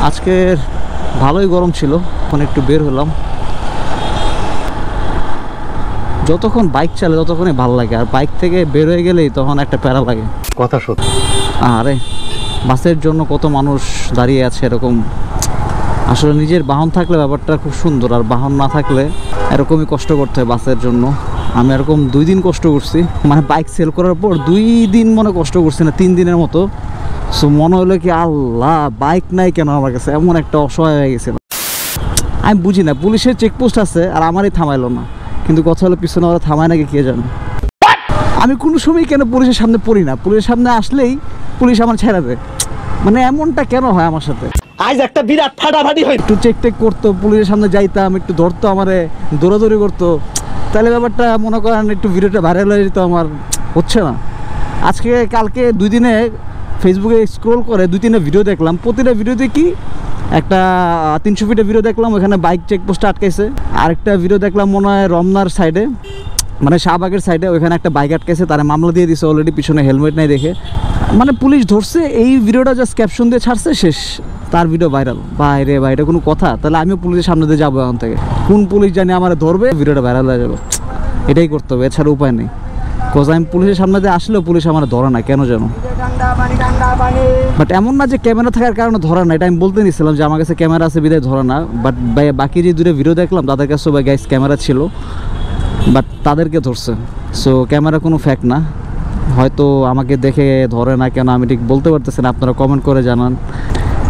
আজকের ভালোই গরম ছিল, এখন একটু বের হলাম। যতক্ষণ বাইক চালে ততক্ষণই ভালো লাগে, আর বাইক থেকে বের হয়ে গেলেই তখন একটা প্যারা লাগে। কথা সত্যি। আরে বাসের জন্য কত মানুষ দাঁড়িয়ে আছে এরকম। আসলে নিজের বাহন থাকলে ব্যাপারটা খুব সুন্দর, আর বাহন না থাকলে এরকমই কষ্ট করতে হয় বাসের জন্য। আমি এরকম 2 দিন কষ্ট করছি, মানে বাইক সেল করার পর 2 দিন মনে কষ্ট করছি না, 3 দিনের মতো। সো মনে হলো কি আল্লাহ বাইক নাই কেন আমার কাছে, এমন একটা অসহায় হয়ে গেছিল। আমি বুঝি না, পুলিশের চেকপোস্ট আছে আর আমারই থামাইলো না, কিন্তু কথা হলো পিছনে ওরা থামায় নাকি কে জানে। আমি কোনো সময় কেন পুলিশের সামনে পড়ি না, পুলিশের সামনে আসলেই পুলিশ আমার ছেড়ে দেয়। মানে এমনটা কেন হয় আমার সাথে? আজ একটা বিরাট ফাটাফাটি হয়। একটু চেক টেক করতো, পুলিশের সামনে যাইতাম, একটু ধরতো, আমারে দৌড়াদৌড়ি করতো, তাহলে ব্যাপারটা মনে করেন একটু ভিডিওটা ভাইরাল হয়ে যেত। আমার হচ্ছে না। আজকে কালকে 2 দিনে ফেসবুকে স্ক্রোল করে 2-3টা ভিডিও দেখলাম। প্রতিটা ভিডিওতে কি একটা 300 ফিটের ভিডিও দেখলাম, ওখানে বাইক চেকপোস্টে আটকাইছে। আরেকটা ভিডিও দেখলাম মনে হয় রমনার সাইডে, মানে শাহবাগের সাইডে, ওইখানে একটা বাইক আটকাইছে, তারা মামলা দিয়ে দিছে অলরেডি, পিছনে হেলমেট নাই দেখে। মানে পুলিশ ধরছে, এই ভিডিওটা জাস্ট ক্যাপশন দিয়ে ছাড়ছে, শেষ, তার ভিডিও ভাইরাল। বাইরে ভাই, এটা কোনো কথা? তাহলে আমিও পুলিশের সামনে দিয়ে যাবো এখন থেকে। কোন পুলিশ জানি আমার ধরবে, ভিডিওটা ভাইরাল হয়ে যাবে। এটাই করতে হবে, এছাড়া উপায় নেই। বিকজ আমি পুলিশের সামনে দিয়ে আসলেও পুলিশ আমার ধরে না, কেন যেন। বাট এমন না যে ক্যামেরা থাকার কারণে ধরে না, এটা আমি বলতে নিছিলাম যে আমার কাছে ক্যামেরা আছে বিধায় ধরে না। বাট বাকি যে 2টা ভিডিও দেখলাম তাদের কাছে সবাই গাইস ক্যামেরা ছিল, বাট তাদেরকে ধরছে। সো ক্যামেরা কোনো ফ্যাক্ট না, হয়তো আমাকে দেখে ধরে না কেন আমি ঠিক বলতে পারতেছি না, আপনারা কমেন্ট করে জানান।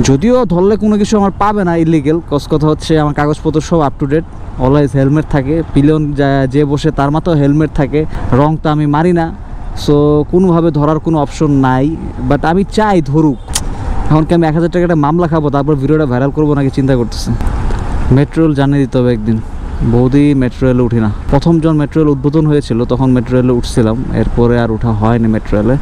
যদিও ধরলে কোনো কিছু আমার পাবে না ইলিগেল, কজ কথা হচ্ছে আমার কাগজপত্র সব up to date, always helmet থাকে, পিলিয়ন যে বসে তার মাথাও হেলমেট থাকে, রং তো আমি মারি না। সো কোনোভাবে ধরার কোনো অপশন নাই, বাট আমি চাই ধরুক। এখন কি আমি 1000 টাকা একটা মামলা খাবো, তারপর ভিডিওটা ভাইরাল করবো নাকি চিন্তা করতেছে। মেট্রো রেল জানিয়ে দিতে হবে একদিন। বহুদিন মেট্রো রেলে উঠি না। প্রথম যখন মেট্রো রেল উদ্বোধন হয়েছিল তখন মেট্রো রেলে উঠছিলাম, এরপরে আর উঠা হয়নি মেট্রো রেলে।